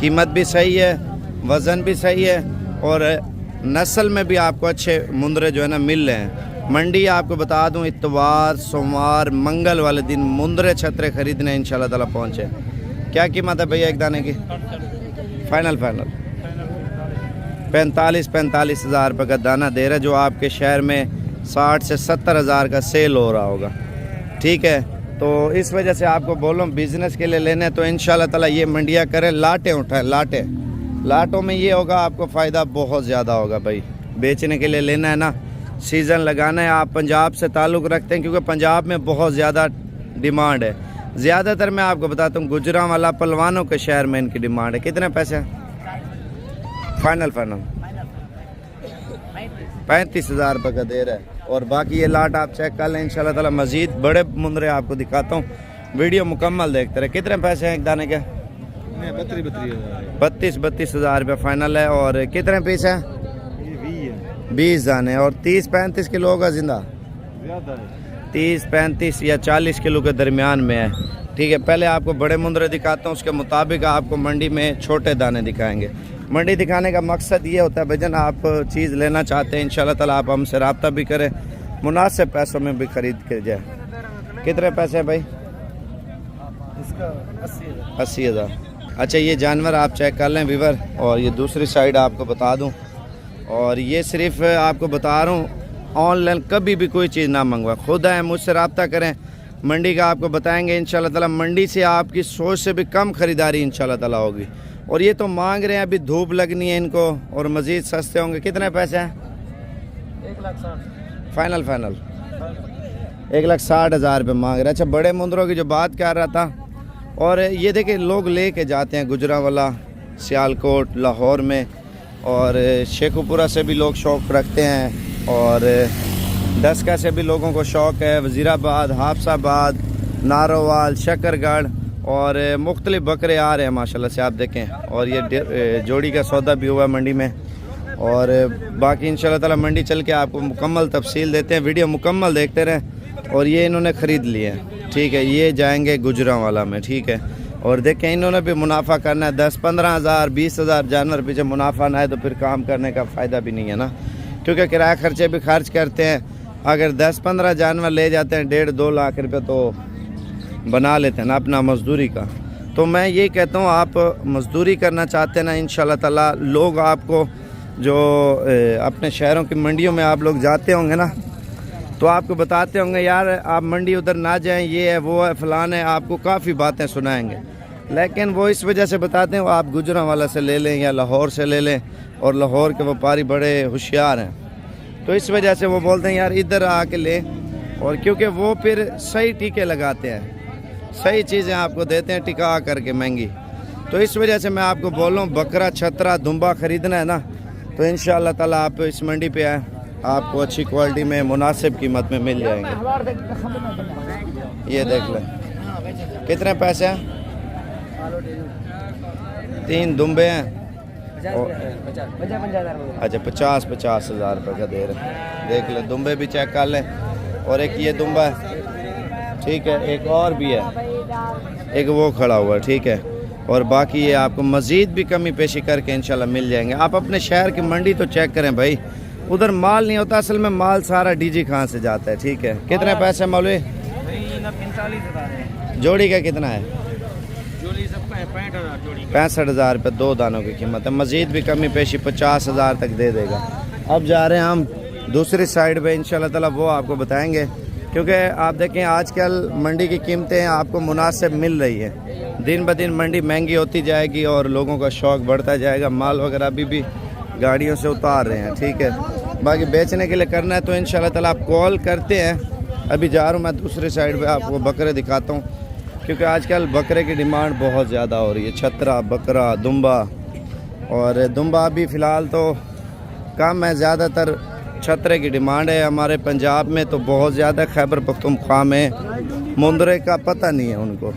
कीमत भी सही है, वज़न भी सही है, और नस्ल में भी आपको अच्छे मुंदरे जो है ना मिल रहे हैं। मंडी आपको बता दूं, इतवार, सोमवार, मंगल वाले दिन मुंदरे छतरे ख़रीदने इंशाल्लाह ताला पहुँचे। क्या कीमत है भैया एक दाने की? फाइनल 45 हज़ार रुपये का दाना दे रहा है, जो आपके शहर में 60 से 70 हज़ार का सेल हो रहा होगा, ठीक है। तो इस वजह से आपको बोलूँ बिज़नेस के लिए लेने तो इंशाल्लाह ताला ये मंडियाँ करें, लाटें उठाएं। लाटों में ये होगा आपको फ़ायदा बहुत ज़्यादा होगा भाई। बेचने के लिए लेना है ना, सीज़न लगाना है। आप पंजाब से ताल्लुक़ रखते हैं क्योंकि पंजाब में बहुत ज़्यादा डिमांड है। ज़्यादातर मैं आपको बताता हूँ गुजरांवाला पलवानों के शहर में इनकी डिमांड है। कितने पैसे? फाइनल 35 हज़ार रुपये का दे रहा है। और बाकी ये लाट आप चेक कर लें इंशाल्लाह ताला। मज़ीद बड़े मुंदरे आपको दिखाता हूँ, वीडियो मुकम्मल देखते रहे। कितने पैसे हैं एक दाने के? 32 हज़ार रुपये फाइनल है। और कितने पीस हैं? 20 दाने। और 30-35 किलो का जिंदा, 30-35 या 40 किलो के दरमियान में है, ठीक है। पहले आपको बड़े मुंदरे दिखाता हूँ, उसके मुताबिक आपको मंडी में छोटे दाने दिखाएंगे। मंडी दिखाने का मकसद ये होता है भाईजान, आप चीज़ लेना चाहते हैं इंशाल्लाह ताला आप हमसे रब्ता भी करें, मुनासिब पैसों में भी ख़रीद के जाए। कितने पैसे हैं भाई? इसका 80,000। अच्छा ये जानवर आप चेक कर लें व्यूअर। और ये दूसरी साइड आपको बता दूं, और ये सिर्फ आपको बता रहा हूँ, ऑनलाइन कभी भी कोई चीज़ ना मंगवा, खुद आए मुझसे रब्ता करें। मंडी का आपको बताएंगे इंशाल्लाह ताला। मंडी से आपकी सोच से भी कम ख़रीदारी इंशाल्लाह ताला होगी। और ये तो मांग रहे हैं, अभी धूप लगनी है इनको, और मज़ीद सस्ते होंगे। कितने पैसे हैं? 1,60,000 फाइनल 1,60,000 रुपये मांग रहे हैं। अच्छा बड़े मुंदरों की जो बात कर रहा था, और ये देखिए लोग ले के जाते हैं गुजरांवाला, सियालकोट, लाहौर में, और शेखुपुरा से भी लोग शौक़ रखते हैं, और डस्का से भी लोगों को शौक़ है, वज़ीराबाद, हाफसाबाद, नारोवाल, शकरगढ़, और मुख्तलिफ बकरे आ रहे हैं माशाल्लाह से आप देखें। और ये जोड़ी का सौदा भी हुआ मंडी में। और बाकी इंशाल्लाह ताला मंडी चल के आपको मुकम्मल तफसील देते हैं, वीडियो मुकम्मल देखते रहें। और ये इन्होंने ख़रीद लिए हैं, ठीक है। ये जाएंगे गुजरांवाला में, ठीक है। और देखें इन्होंने भी मुनाफा करना है, 10-15 हज़ार 20 हज़ार जानवर पीछे मुनाफा ना है तो फिर काम करने का फ़ायदा भी नहीं है ना, क्योंकि किराया खर्चे भी खर्च करते हैं। अगर 10-15 जानवर ले जाते हैं 1.5-2 लाख रुपये तो बना लेते हैं ना अपना मज़दूरी का। तो मैं ये कहता हूँ आप मज़दूरी करना चाहते हैं ना, इंशाल्लाह ताला लोग आपको जो अपने शहरों की मंडियों में आप लोग जाते होंगे ना, तो आपको बताते होंगे यार आप मंडी उधर ना जाएं, ये है वो है फ़लान है, आपको काफ़ी बातें सुनाएंगे। लेकिन वो इस वजह से बताते हैं, वो आप गुजरांवाला से ले लें या लाहौर से ले लें, और लाहौर के व्यापारी बड़े होशियार हैं, तो इस वजह से वो बोलते हैं यार इधर आके ले। और क्योंकि वो फिर सही टीके लगाते हैं, सही चीज़ें आपको देते हैं टिका करके महंगी। तो इस वजह से मैं आपको बोल रहा हूँ बकरा छतरा दुम्बा ख़रीदना है ना तो इंशाअल्लाह ताला आप इस मंडी पे आए, आपको अच्छी क्वालिटी में मुनासिब कीमत में मिल जाएंगे। ये देख लें कितने पैसे हैं, 3 दुम्बे हैं। अच्छा 50,000 रुपये का दे रहे हैं। देख ले दुम्बे भी चेक कर लें। और एक ये दुम्बा है, ठीक है, एक और भी है, एक वो खड़ा हुआ है, ठीक है। और बाकी ये आपको मज़ीद भी कमी पेशी करके इंशाल्लाह मिल जाएंगे। आप अपने शहर की मंडी तो चेक करें भाई, उधर माल नहीं होता, असल में माल सारा डीजी खान से जाता है, ठीक है। कितने पैसे मौलवी? 45,000 जोड़ी का कितना है? जोड़ी सबका है 65,000 जोड़ी। 65,000 रुपये 2 दानों की कीमत है। मज़ीद भी कमी पेशी 50,000 तक दे देगा। अब जा रहे हैं हम दूसरी साइड पे, इंशाल्लाह ताला वो आपको बताएंगे, क्योंकि आप देखें आजकल मंडी की कीमतें आपको मुनासिब मिल रही है। दिन ब दिन मंडी महंगी होती जाएगी और लोगों का शौक़ बढ़ता जाएगा। माल वगैरह अभी भी गाड़ियों से उतार रहे हैं, ठीक है। बाकी बेचने के लिए करना है तो इंशाल्लाह ताला आप कॉल करते हैं। अभी जा रहा हूँ मैं दूसरी साइड पे, आपको बकरे दिखाता हूँ, क्योंकि आजकल बकरे की डिमांड बहुत ज़्यादा हो रही है। छतरा, बकरा, दुम्बा। और दुम्बा अभी फ़िलहाल तो कम है, ज़्यादातर छतरे की डिमांड है। हमारे पंजाब में तो बहुत ज़्यादा, खैबर पख्तूनख्वा में मुंदरे का पता नहीं है उनको।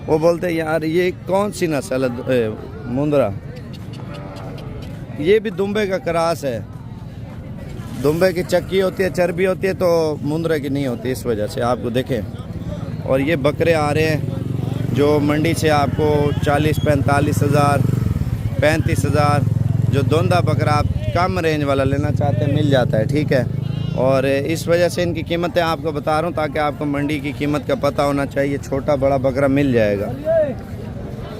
वो बोलते हैं यार ये कौन सी नस्ल है मुंदरा, ये भी दुम्बे का क्रास है। दुम्बे की चक्की होती है, चर्बी होती है, तो मुंदरे की नहीं होती, इस वजह से आपको देखें। और ये बकरे आ रहे हैं जो मंडी से आपको 40-45 हज़ार, 35 हज़ार। जो दोंदा बकरा आप कम रेंज वाला लेना चाहते हैं मिल जाता है, ठीक है। और इस वजह से इनकी कीमतें आपको बता रहा हूँ ताकि आपको मंडी की कीमत का पता होना चाहिए। छोटा बड़ा बकरा मिल जाएगा,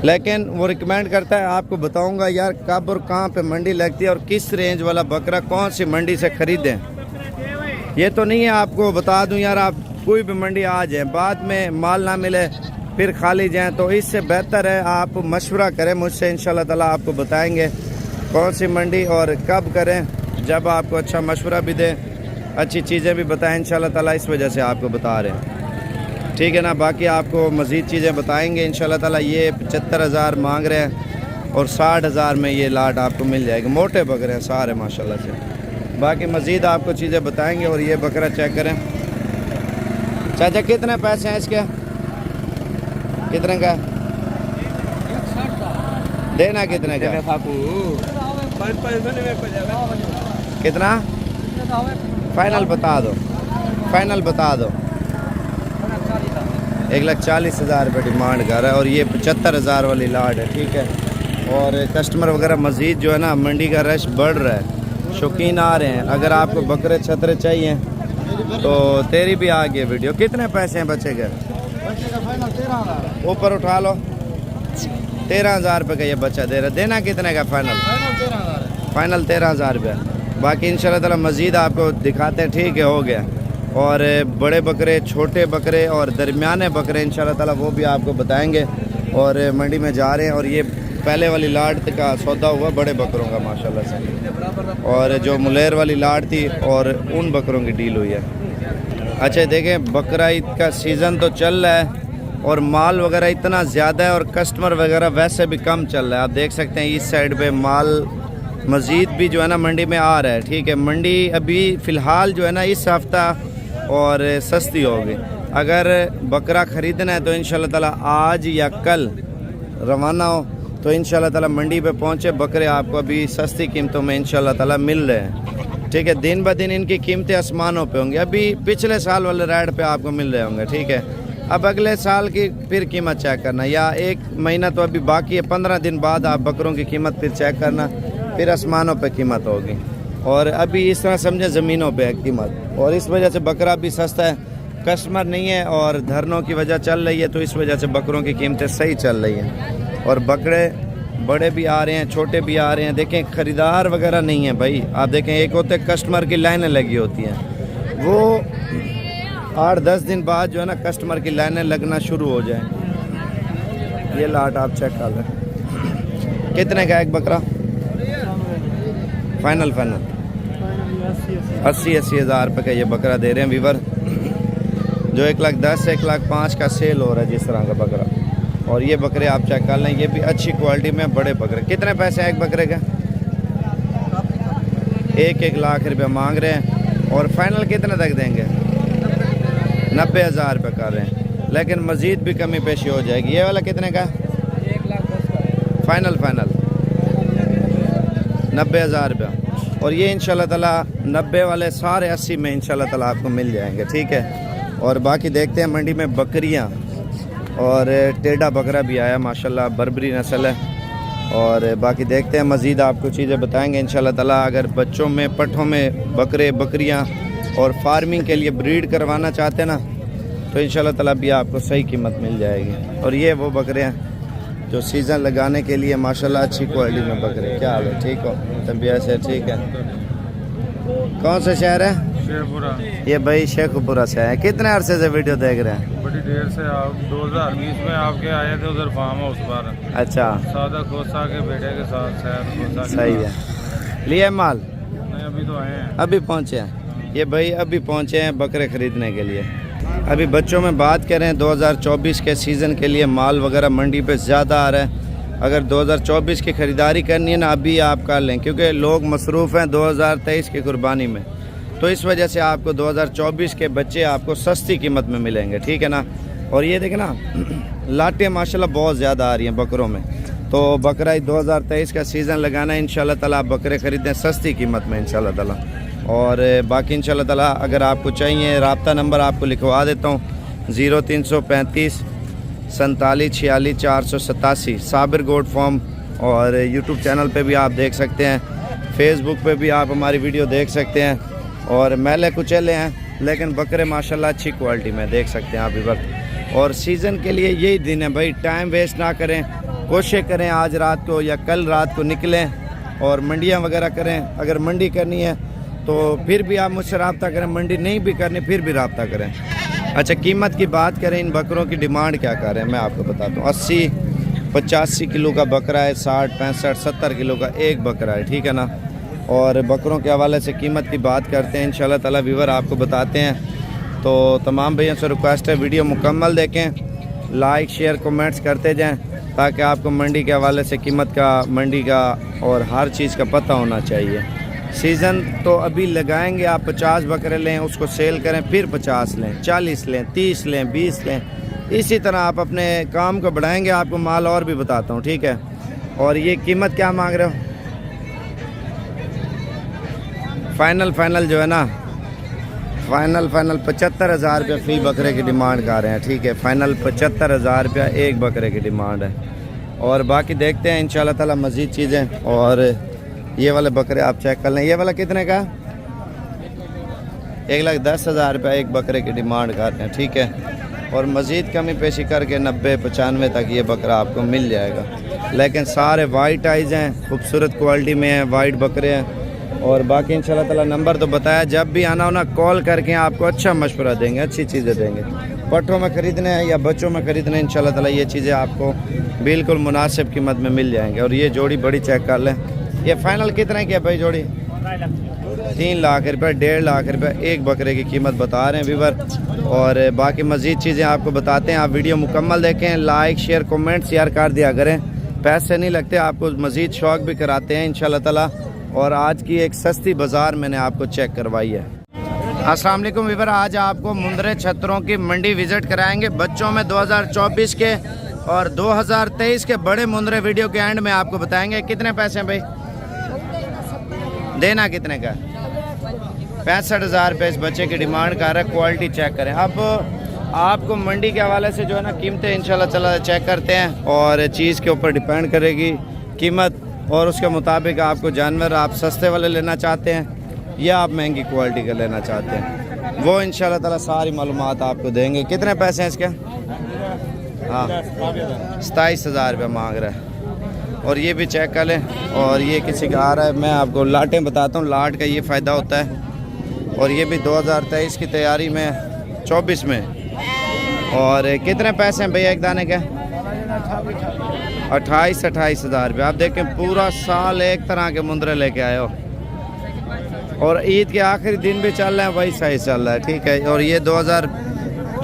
लेकिन वो रिकमेंड करता है आपको बताऊंगा यार कब और कहाँ पे मंडी लगती है और किस रेंज वाला बकरा कौन सी मंडी से ख़रीदें। ये तो नहीं है आपको बता दूं यार आप कोई भी मंडी आ जाए, बाद में माल ना मिले फिर खाली जाएं, तो इससे बेहतर है आप मशवरा करें मुझसे। इंशाल्लाह ताला आपको बताएंगे कौन सी मंडी और कब करें, जब आपको अच्छा मशवरा भी दें, अच्छी चीज़ें भी बताएं इंशाल्लाह ताला। इस वजह से आपको बता रहे हैं, ठीक है ना। बाकी आपको मज़ीद चीज़ें बताएंगे इंशाल्लाह ताला। ये 75,000 मांग रहे हैं और 60,000 में ये लाट आपको मिल जाएगी। मोटे बकरे हैं सारे माशाल्लाह से। बाकी मज़ीद आपको चीज़ें बताएंगे। और ये बकरा चेक करें चाचा, कितने पैसे हैं इसके, कितने का देना, कितने का कितना फाइनल बता दो, फाइनल बता दो। 1,40,000 रुपये डिमांड कर रहा है और ये 75,000 वाली लाट है, ठीक है। और कस्टमर वगैरह मज़ीद जो है ना, मंडी का रश बढ़ रहा है, शौकीन आ रहे हैं। अगर आपको बकरे छतरे चाहिए तो तेरी भी आ गई वीडियो। कितने पैसे हैं बच्चे के? ऊपर उठा लो। 13,000 रुपये का ये बच्चा दे रहा है। देना कितने का फाइनल? फाइनल 13,000 रुपये। बाकी इंशाल्लाह ताला मज़ीद आपको दिखाते हैं, ठीक है, हो गया। और बड़े बकरे, छोटे बकरे और दरमियाने बकरे इंशाल्लाह ताला वो भी आपको बताएंगे। और मंडी में जा रहे हैं और ये पहले वाली लाट का सौदा हुआ बड़े बकरों का माशाल्लाह से, और जो मुलेर वाली लाट थी और उन बकरों की डील हुई है। अच्छा देखें, बकरा ईद का सीज़न तो चल रहा है और माल वगैरह इतना ज़्यादा है और कस्टमर वगैरह वैसे भी कम चल रहा है। आप देख सकते हैं इस साइड पे माल मज़ीद भी जो है ना मंडी में आ रहा है, ठीक है। मंडी अभी फ़िलहाल जो है ना इस हफ्ता और सस्ती होगी। अगर बकरा ख़रीदना है तो इंशाल्लाह ताला आज या कल रवाना हो तो इंशाल्लाह ताला मंडी पे पहुँचे। बकरे आपको अभी सस्ती कीमतों में इंशाल्लाह ताला मिल रहे हैं, ठीक है। दिन ब दिन इनकी कीमतें आसमानों पे होंगी। अभी पिछले साल वाले रेट पे आपको मिल रहे होंगे, ठीक है। अब अगले साल की फिर कीमत चेक करना, या 1 महीना तो अभी बाकी है, 15 दिन बाद आप बकरों की कीमत फिर चेक करना, फिर आसमानों पे कीमत होगी। और अभी इस तरह समझे ज़मीनों पे है कीमत, और इस वजह से बकरा भी सस्ता है। कस्टमर नहीं है और धरनों की वजह चल रही है, तो इस वजह से बकरों की कीमतें सही चल रही हैं। और बकरे बड़े भी आ रहे हैं, छोटे भी आ रहे हैं। देखें ख़रीदार वगैरह नहीं है भाई। आप देखें, एक होते कस्टमर की लाइनें लगी होती हैं, वो 8-10 दिन बाद जो है ना कस्टमर की लाइनें लगना शुरू हो जाए। ये लाट आप चेक कर लें। कितने का एक बकरा? फाइनल 80-80 हज़ार रुपये का ये बकरा दे रहे हैं वीवर। जो 1,10,000 1,05,000 का सेल हो रहा है जिस तरह का बकरा। और ये बकरे आप चेक कर लें, ये भी अच्छी क्वालिटी में बड़े बकरे। कितने पैसे हैं एक बकरे का? 1-1 लाख रुपये मांग रहे हैं। और फाइनल कितने तक देंगे? 90,000 रुपये कर रहे हैं, लेकिन मज़ीद भी कमी पेशी हो जाएगी। ये वाला कितने का? 1,10,000 फाइनल 90,000 रुपया। और ये इंशाल्लाह ताला 90 वाले सारे 80 में इंशाल्लाह ताला आपको मिल जाएंगे, ठीक है। और बाकी देखते हैं मंडी में बकरियां, और टेढ़ा बकरा भी आया माशाल्लाह, बर्बरी नस्ल है। और बाकी देखते हैं मज़ीद आपको चीज़ें बताएंगे इंशाल्लाह ताला। अगर बच्चों में पट्ठों में बकरे बकरियां और फार्मिंग के लिए ब्रीड करवाना चाहते हैं ना, तो इंशाल्लाह ताला भी आपको सही कीमत मिल जाएगी। और ये वो बकरे हैं जो सीज़न लगाने के लिए माशाल्लाह अच्छी क्वालिटी में बकरे। क्या हाल है? ठीक हो? तबीयत से ठीक है? कौन सा शहर है? शेखपुरा। ये भाई शेखपुरा से है। कितने अरसे से वीडियो देख रहे हैं? बड़ी देर से। आप 2020 में आपके आए थे उधर फार्म हाउस पर। अच्छा, सादा खोसा के बेटे के साथ शायद खोसा। सही है। लिए माल? नहीं, अभी तो आए हैं। अभी पहुँचे हैं ये भाई, अभी पहुँचे हैं बकरे ख़रीदने के लिए। अभी बच्चों में बात करें 2024 के सीज़न के लिए माल वगैरह मंडी पे ज़्यादा आ रहा है। अगर 2024 की ख़रीदारी करनी है ना, अभी आप कर लें, क्योंकि लोग मसरूफ़ हैं 2023 की कुर्बानी में। तो इस वजह से आपको 2024 के बच्चे आपको सस्ती कीमत में मिलेंगे, ठीक है ना। और ये देखें ना, लाटें माशाल्लाह बहुत ज़्यादा आ रही हैं बकरों में। तो बकरा 2023 का सीज़न लगाना है इंशाल्लाह ताला, आप बकरे ख़रीदें सस्ती कीमत में इंशाल्लाह ताला। और बाकी इंशाल्लाह ताला अगर आपको चाहिए, रब्ता नंबर आपको लिखवा देता हूँ, 0335 47 46 487, साबिर गोट फार्म। और यूट्यूब चैनल पे भी आप देख सकते हैं, फेसबुक पे भी आप हमारी वीडियो देख सकते हैं। और मैले कुचेले हैं, लेकिन बकरे माशाल्लाह अच्छी क्वालिटी में देख सकते हैं आप इधर। और सीज़न के लिए यही दिन है भाई, टाइम वेस्ट ना करें, कोशिश करें आज रात को या कल रात को निकलें और मंडियाँ वगैरह करें। अगर मंडी करनी है तो फिर भी आप मुझसे रब्ता करें, मंडी नहीं भी करनी फिर भी रब्ता करें। अच्छा, कीमत की बात करें, इन बकरों की डिमांड क्या कर रहे हैं मैं आपको बताता हूँ। 80-85 किलो का बकरा है, 60 65 70 किलो का एक बकरा है, ठीक है ना। और बकरों के हवाले से कीमत की बात करते हैं इंशाल्लाह ताला, व्यूअर आपको बताते हैं। तो तमाम भैया से रिक्वेस्ट है वीडियो मुकम्मल देखें, लाइक शेयर कमेंट्स करते जाएँ, ताकि आपको मंडी के हवाले से कीमत का, मंडी का और हर चीज़ का पता होना चाहिए। सीज़न तो अभी लगाएंगे, आप 50 बकरे लें, उसको सेल करें, फिर 50 लें, 40 लें, 30 लें, 20 लें, इसी तरह आप अपने काम को बढ़ाएंगे। आपको माल और भी बताता हूँ, ठीक है। और ये कीमत क्या मांग रहे हो? फाइनल जो है ना, फाइनल 75,000 रुपये फ़ी बकरे की डिमांड कर रहे हैं, ठीक है। फाइनल 75,000 रुपया एक बकरे की डिमांड है। और बाकी देखते हैं इंशाल्लाह ताला मज़ीद चीज़ें। और ये वाले बकरे आप चेक कर लें। ये वाला कितने का? 1,10,000 रुपया एक बकरे की डिमांड करते हैं, ठीक है। और मज़ीद कमी पेशी करके 90-95 तक ये बकरा आपको मिल जाएगा। लेकिन सारे वाइट आइज़ हैं, खूबसूरत क्वालिटी में हैं, वाइट बकरे हैं। और बाकी इंशाल्लाह ताला नंबर तो बताया, जब भी आना हो ना कॉल करके आपको अच्छा मशवरा देंगे, अच्छी चीज़ें देंगे। पट्ठों में ख़रीदने हैं या बच्चों में ख़रीदने हैं, इंशाल्लाह ताला ये चीज़ें आपको बिल्कुल मुनासिब कीमत में मिल जाएंगे। और ये जोड़ी बड़ी चेक कर लें। ये फाइनल कितने की है भाई जोड़ी? 3 लाख रुपये, 1.5 लाख रुपये एक बकरे की कीमत बता रहे हैं व्यूअर। और बाकी मज़ीद चीज़ें आपको बताते हैं, आप वीडियो मुकम्मल देखें, लाइक शेयर कमेंट शेयर कर दिया करें, पैसे नहीं लगते, आपको मज़ीद शौक़ भी कराते हैं इंशाल्लाह ताला। और आज की एक सस्ती बाज़ार मैंने आपको चेक करवाई है। अस्सलाम वालेकुम व्यूअर, आज आपको मुंदरे छतरों की मंडी विज़िट कराएंगे। बच्चों में 2024 के और 2023 के बड़े मुंदरे वीडियो के एंड में आपको बताएंगे। कितने पैसे हैं भाई? देना कितने का? 65,000 रुपये इस बच्चे की डिमांड कर रहा है। क्वालिटी चेक करें। अब आपको मंडी के हवाले से जो है ना कीमतें इंशाल्लाह चला चेक करते हैं, और चीज़ के ऊपर डिपेंड करेगी कीमत, और उसके मुताबिक आपको जानवर आप सस्ते वाले लेना चाहते हैं या आप महंगी क्वालिटी का लेना चाहते हैं, वो इंशाल्लाह ताला सारी मालूमात आपको देंगे। कितने पैसे हैं इसके? हाँ, 27,000 रुपये मांग रहा है। और ये भी चेक कर लें। और ये किसी का आ रहा है, मैं आपको लाटें बताता हूँ, लाट का ये फ़ायदा होता है। और ये भी 2023 की तैयारी में, 24 में। और कितने पैसे हैं भैया एक दाने के? 28,000 रुपये। आप देखें पूरा साल एक तरह के मुंदरे लेके आए हो, और ईद के आखिरी दिन भी चल रहे हैं, वही सही चल रहा है, ठीक है। और ये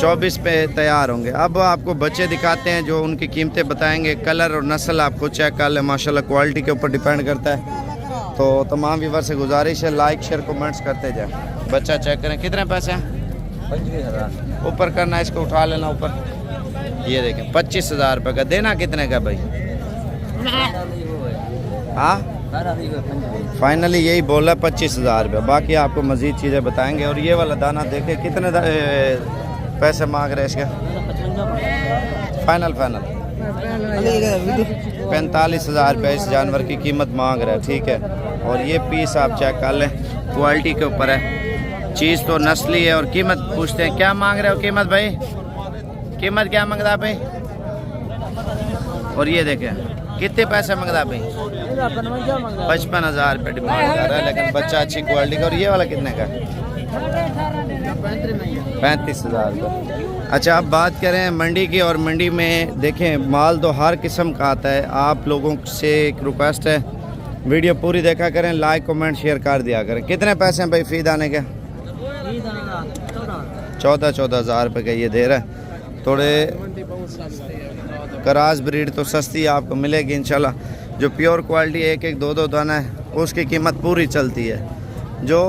24 पे तैयार होंगे। अब आपको बच्चे दिखाते हैं जो उनकी कीमतें बताएंगे। कलर और नस्ल आपको चेक कर लें, माशाल्लाह क्वालिटी के ऊपर डिपेंड करता है। तो तमाम व्यूअर से गुजारिश है लाइक शेयर कमेंट्स करते जाएं। बच्चा चेक करें कितने पैसे हैं। 25,000 ऊपर करना है, इसको उठा लेना ऊपर। ये देखें 25,000 रुपये का। देना कितने का भाई? हाँ फाइनली यही बोला 25,000 रुपये। बाकी आपको मज़ीद चीज़ें बताएंगे। और ये वाला दाना देखें कितने पैसे मांग रहे हैं इसके? फाइनल 45,000 रुपये इस जानवर की कीमत मांग रहा है, ठीक है। और ये पीस आप चेक कर लें, क्वालिटी के ऊपर है, चीज़ तो नस्ली है। और कीमत पूछते हैं क्या मांग रहे हो कीमत भाई? कीमत क्या मांगता भाई? और ये देखें कितने पैसे मांगता भाई? 55,000 रुपये डिमांड कर रहा है, लेकिन बच्चा अच्छी क्वालिटी का। और ये वाला कितने का? 35,000 रुपये। अच्छा अब बात करें मंडी की। और मंडी में देखें माल तो हर किस्म का आता है। आप लोगों से एक रिक्वेस्ट है, वीडियो पूरी देखा करें, लाइक कमेंट शेयर कर दिया करें। कितने पैसे हैं भाई फी दाने के? 14,000 रुपये का ये दे रहा है। थोड़े करास ब्रीड तो सस्ती आपको मिलेगी इंशाल्लाह। जो प्योर क्वालिटी 1-1, 2-2 दाना है उसकी कीमत पूरी चलती है। जो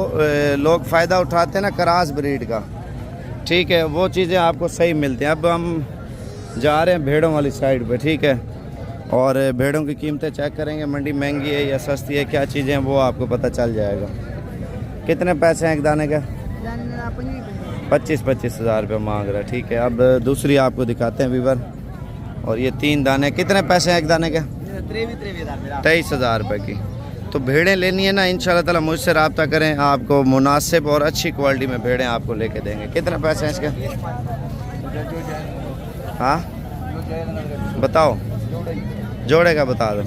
लोग फ़ायदा उठाते हैं ना करास ब्रीड का, ठीक है, वो चीज़ें आपको सही मिलती हैं। अब हम जा रहे हैं भेड़ों वाली साइड पे, ठीक है। और भेड़ों की कीमतें चेक करेंगे, मंडी महंगी है या सस्ती है, क्या चीज़ें हैं वो आपको पता चल जाएगा। कितने पैसे हैं एक दाने का? 25,000 रुपये मांग रहा है, ठीक है। अब दूसरी आपको दिखाते हैं वीवर। और ये 3 दाने कितने पैसे हैं एक दाने के? 23,000 रुपये की। तो भेड़ें लेनी है ना, इंशाल्लाह ताला मुझसे रब्ता करें, आपको मुनासिब और अच्छी क्वालिटी में भेड़ें आपको लेके देंगे। कितने पैसे हैं इसके? हाँ बताओ, जोड़े का बता दो।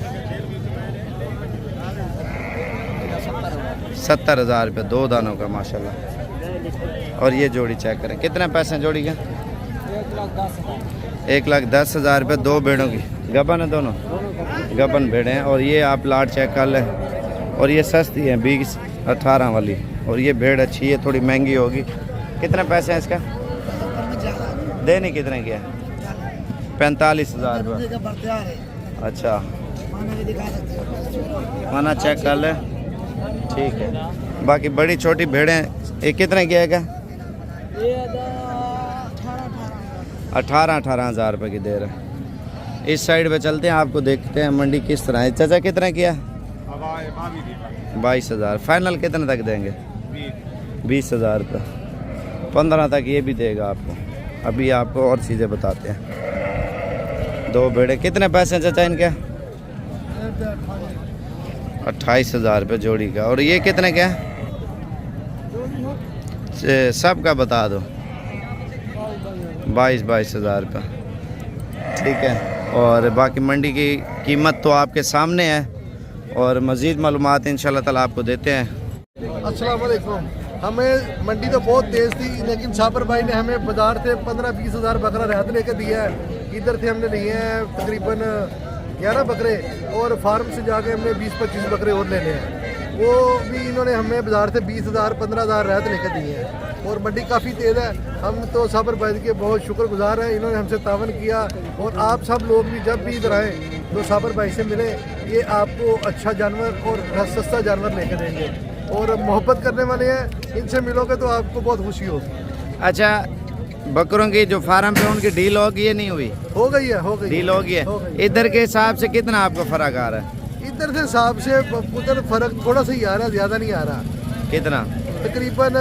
70,000 रुपये 2 दानों का माशाल्लाह। और ये जोड़ी चेक करें कितने पैसे हैं जोड़ी के? 1,10,000 रुपये 2 भेड़ों की। गबन है दोनों? गबन भेड़े हैं। और ये आप लाट चेक कर लें। और ये सस्ती है 20-18 वाली। और ये भेड़ अच्छी है, थोड़ी महंगी होगी। कितने पैसे हैं इसका? देने कितने की है? 45,000 रुपये। अच्छा खाना चेक कर ले, ठीक है। बाकी बड़ी छोटी भेड़ें ये कितने की है क्या? 18,000 रुपये की दे रहे हैं। इस साइड पे चलते हैं, आपको देखते हैं मंडी किस तरह है। चाचा कितने की है? 22,000। फाइनल कितने तक देंगे? 20,000 रुपये। 15 तक ये भी देगा आपको। अभी आपको और चीज़ें बताते हैं। 2 भेड़े कितने पैसे हैं चाचा इनके? 28,000 रुपये जोड़ी का। और ये कितने का है? सब का बता दो। 22,000 रुपये, ठीक है। और बाकी मंडी की कीमत तो आपके सामने है। और मज़ीद मालूमात इंशाल्लाह ताला आपको देते हैं। अस्सलाम वालेकुम। हमें मंडी तो बहुत तेज़ थी, लेकिन साबर भाई ने हमें बाजार से 15-20 हज़ार बकरा राहत लेकर दिया है। इधर से हमने लिए हैं तकरीबन 11 बकरे, और फार्म से जाके हमने 20-25 बकरे और लेने हैं। वो भी इन्होंने हमें बाजार से 20,000-15,000 राहत लेकर दिए हैं। और मंडी काफ़ी तेज़ है। हम तो साबर भाई के बहुत शुक्रगुजार हैं, इन्होंने हमसे तावन किया। और आप सब लोग भी जब भी इधर आएँ तो साबर भाई से मिले, ये आपको अच्छा जानवर और सस्ता जानवर लेकर देंगे। और मोहब्बत करने वाले हैं, इनसे मिलोगे तो आपको बहुत खुशी होगी। अच्छा बकरों की जो फार्म पे उनकी डील होगी या नहीं हुई? हो गई है, हो गई डील हो गई है। इधर के हिसाब से कितना आपको फ़र्क आ रहा है? इधर से हिसाब से उधर फ़र्क थोड़ा सा ही आ रहा है, ज़्यादा नहीं आ रहा। कितना? तकरीबन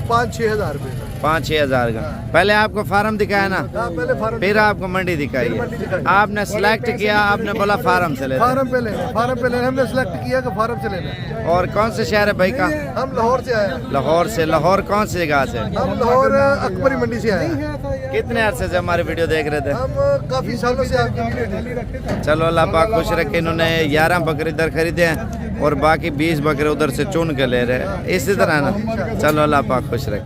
5-6 हज़ार रुपये। 5-6 हज़ार का। पहले आपको फार्म दिखाया ना, पहले फार्म, फिर आपको मंडी दिखाई है। आपने सेलेक्ट किया, आपने बोला फार्म से लेना। फार्म पे लेना, फार्म पे लेना। हमने सेलेक्ट किया कि फार्म से लेना। और कौन से शहर है भाई का? हम लाहौर से आए हैं। लाहौर से? लाहौर कौन सी जगह से? हम लाहौर अकबरी मंडी से आए हैं। कितने अरसे से हमारी वीडियो देख रहे थे? हम काफ़ी सालों से आपकी वीडियो देख रहे थे। चलो अल्लाह पाक खुश रखे। इन्होंने 11 बकरे इधर खरीदे हैं और बाकी 20 बकरे उधर से चुन के ले रहे हैं, इसी तरह ना। चलो अल्लाह पाक खुश रखे।